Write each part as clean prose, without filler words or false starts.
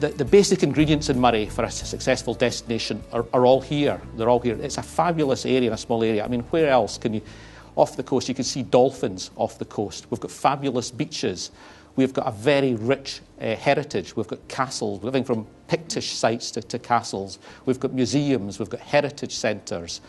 The basic ingredients in Moray for a successful destination are all here. They're all here. It's a fabulous area in a small area. I mean, where else can you... Off the coast, you can see dolphins off the coast. We've got fabulous beaches. We've got a very rich heritage. We've got castles, everything from Pictish sites to castles. We've got museums. We've got heritage centres.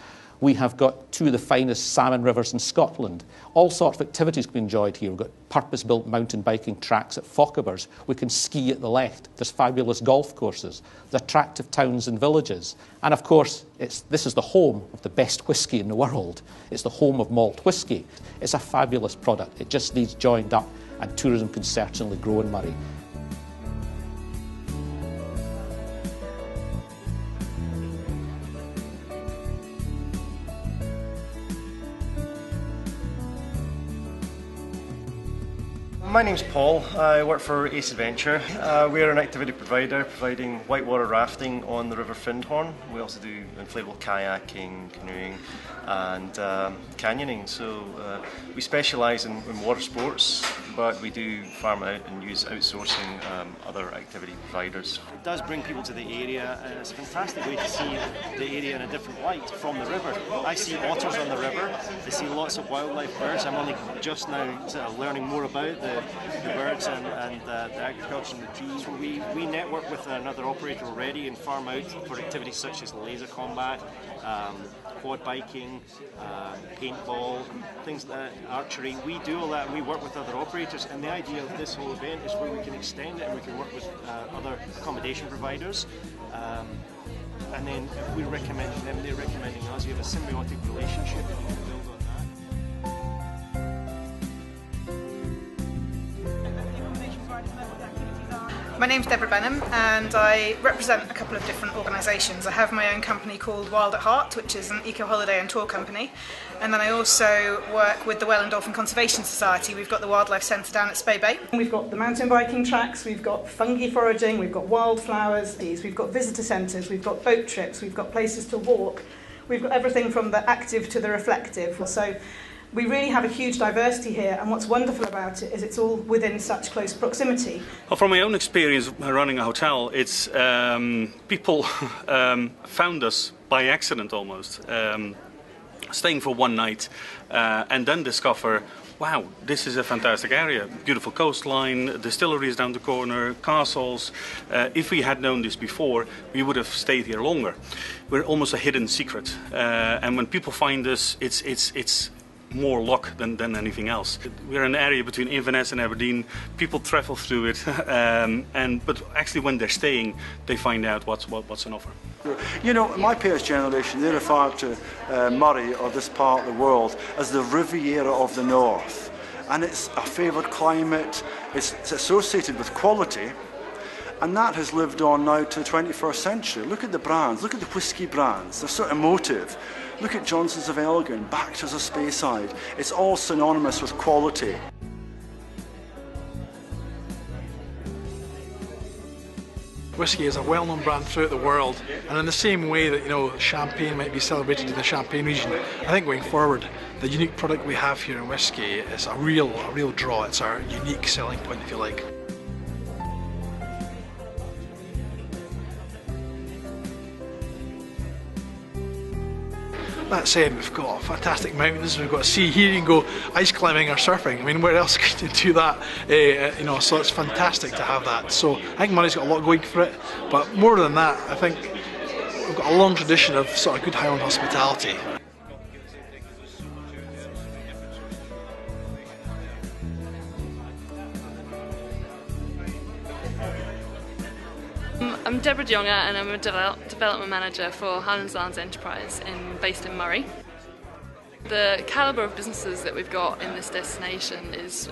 We have got two of the finest salmon rivers in Scotland. All sorts of activities can be enjoyed here. We've got purpose-built mountain biking tracks at Fochabers. We can ski at the Lech. There's fabulous golf courses. There's attractive towns and villages. And of course, this is the home of the best whisky in the world. It's the home of malt whisky. It's a fabulous product. It just needs joined up, and tourism can certainly grow in Moray. My name's Paul. I work for Ace Adventure. We're an activity provider providing whitewater rafting on the River Findhorn. We also do inflatable kayaking, canoeing and canyoning. So we specialise in water sports, but we do farm out and use outsourcing other activity providers. It does bring people to the area, and it's a fantastic way to see the area in a different light from the river. I see otters on the river. I see lots of wildlife birds. I'm only just now sort of learning more about the birds and the agriculture and the trees. We network with another operator already and farm out for activities such as laser combat, quad biking, paintball, things like that, archery. We do all that and we work with other operators, and the idea of this whole event is where we can extend it and we can work with other accommodation providers. And then if we're recommending them, they're recommending us. You have a symbiotic relationship and you can build on that. My name's Deborah Benham and I represent a couple of different organisations. I have my own company called Wild at Heart, which is an eco-holiday and tour company, and then I also work with the Whale and Dolphin Conservation Society. We've got the Wildlife Centre down at Spey Bay. We've got the mountain biking tracks, we've got fungi foraging, we've got wildflowers, we've got visitor centres, we've got boat trips, we've got places to walk. We've got everything from the active to the reflective. So we really have a huge diversity here, and what's wonderful about it is it's all within such close proximity. Well, from my own experience running a hotel, it's people found us by accident almost, staying for one night and then discover, wow, this is a fantastic area. Beautiful coastline, distilleries down the corner, castles. If we had known this before, we would have stayed here longer. We're almost a hidden secret, and when people find us, it's more luck than anything else. We're in an area between Inverness and Aberdeen. People travel through it, but actually when they're staying, they find out what's on offer. You know, my parents' generation, they refer to Moray, or this part of the world, as the Riviera of the North. And it's a favoured climate, it's associated with quality, and that has lived on now to the 21st century. Look at the brands, look at the whisky brands, they're so emotive. Look at Johnson's of Elgin, Baxter's of Speyside. It's all synonymous with quality. Whisky is a well-known brand throughout the world, and in the same way that, you know, champagne might be celebrated in the Champagne region, I think going forward, the unique product we have here in whisky is a real draw. It's our unique selling point, if you like. That said, we've got fantastic mountains, we've got a sea here, you can go ice climbing or surfing. I mean, where else can you do that? You know, so it's fantastic to have that. So I think Moray's got a lot going for it, but more than that, I think we've got a long tradition of sort of good Highland hospitality. I'm Deborah Dhu and I'm a development manager for Highlands Lands Enterprise based in Moray. The calibre of businesses that we've got in this destination is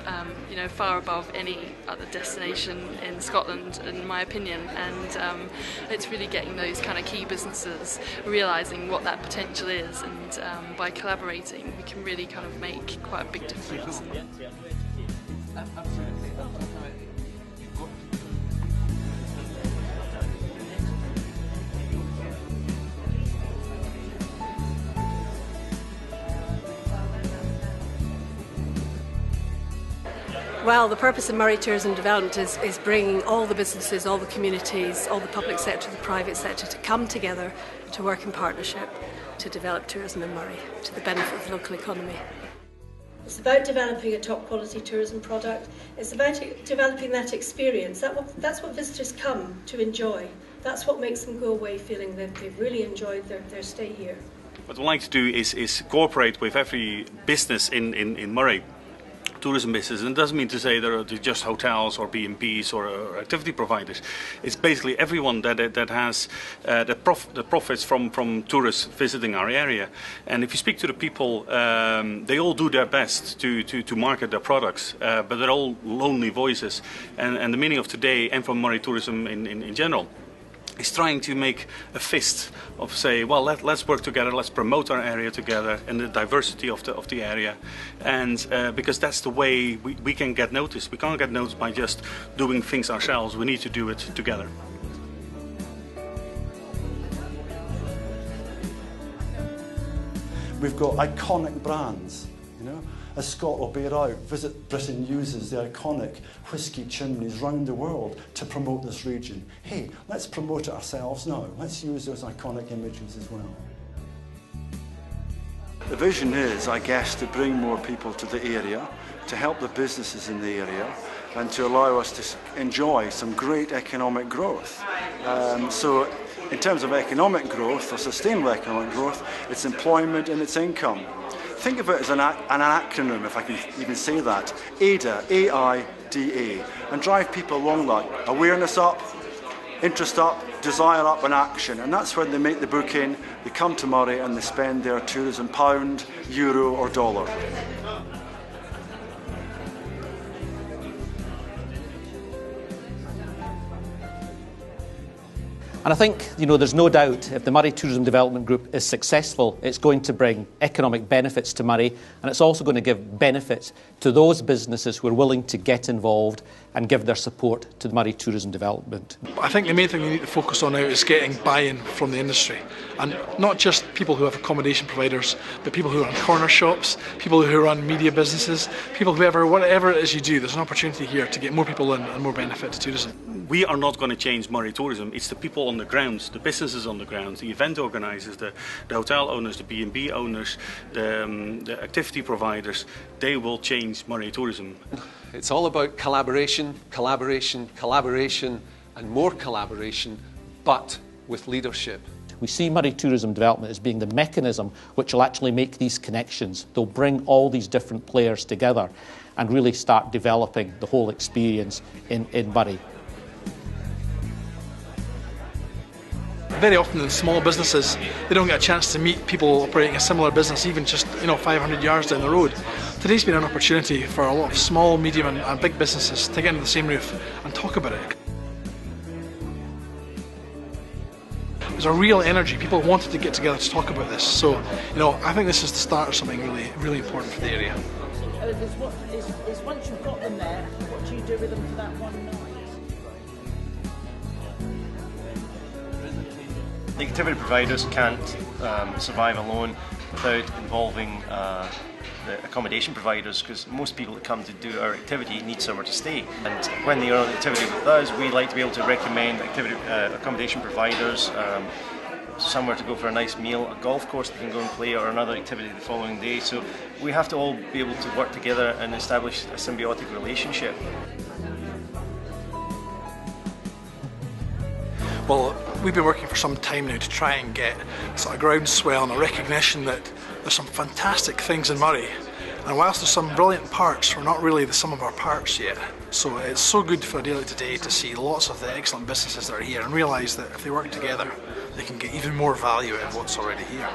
you know, far above any other destination in Scotland, in my opinion, and it's really getting those kind of key businesses realising what that potential is, and by collaborating we can really kind of make quite a big difference. Well, the purpose of Moray Tourism Development is bringing all the businesses, all the communities, all the public sector, the private sector to come together to work in partnership to develop tourism in Moray to the benefit of the local economy. It's about developing a top quality tourism product. It's about developing that experience. That's what visitors come to enjoy. That's what makes them go away feeling that they've really enjoyed their stay here. What we like to do is cooperate with every business in Moray. Tourism business, and it doesn't mean to say there are just hotels or B&Bs or activity providers. It's basically everyone that has that profits from tourists visiting our area. And if you speak to the people, they all do their best to market their products, but they're all lonely voices. And the meaning of today, and from Moray Tourism in general, is trying to make a fist of say, well, let's work together, let's promote our area together and the diversity of the area, and because that's the way we can get noticed. We can't get noticed by just doing things ourselves. We need to do it together. We've got iconic brands, you know. As Scott will bear out, Visit Britain uses the iconic whisky chimneys round the world to promote this region. Hey, let's promote it ourselves now. Let's use those iconic images as well. The vision is, I guess, to bring more people to the area, to help the businesses in the area, and to allow us to enjoy some great economic growth. So in terms of economic growth, or sustainable economic growth, it's employment and it's income. Think of it as an acronym, if I can even say that, AIDA, A-I-D-A, and drive people along that. Awareness up, interest up, desire up, and action. And that's when they make the booking, they come to Moray and they spend their tourism pound, euro or dollar. And I think, you know, there's no doubt if the Moray Tourism Development Group is successful, it's going to bring economic benefits to Moray, and it's also going to give benefits to those businesses who are willing to get involved and give their support to the Moray Tourism Development. I think the main thing we need to focus on now is getting buy-in from the industry, and not just people who have accommodation providers, but people who run corner shops, people who run media businesses, people whatever it is you do. There's an opportunity here to get more people in and more benefit to tourism. We are not going to change Moray Tourism. It's the people on the ground, the businesses on the ground, the event organisers, the hotel owners, the B&B owners, the activity providers. They will change Moray Tourism. It's all about collaboration, collaboration, collaboration, and more collaboration, but with leadership. We see Moray Tourism Development as being the mechanism which will actually make these connections. They'll bring all these different players together and really start developing the whole experience in Moray. Very often in small businesses, they don't get a chance to meet people operating a similar business, even just 500 yards down the road. Today's been an opportunity for a lot of small, medium and big businesses to get under the same roof and talk about it. There's a real energy. People wanted to get together to talk about this. So, I think this is the start of something really, really important for the area. Once you've got them there, what do you do with them for that one night? The activity providers can't survive alone without involving the accommodation providers, because most people that come to do our activity need somewhere to stay. And when they are on activity with us, we like to be able to recommend accommodation providers somewhere to go for a nice meal, a golf course they can go and play, or another activity the following day. So we have to all be able to work together and establish a symbiotic relationship. Well, we've been working for some time now to try and get sort of groundswell and a recognition that there's some fantastic things in Moray. And whilst there's some brilliant parts, we're not really the sum of our parts yet. So it's so good for a day like today to see lots of the excellent businesses that are here and realise that if they work together, they can get even more value out of what's already here.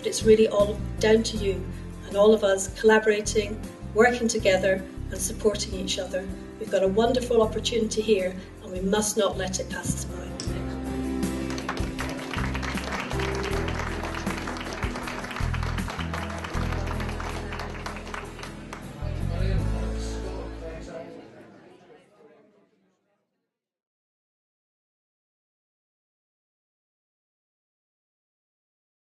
It's really all down to you and all of us collaborating, working together and supporting each other. We've got a wonderful opportunity here and we must not let it pass us by.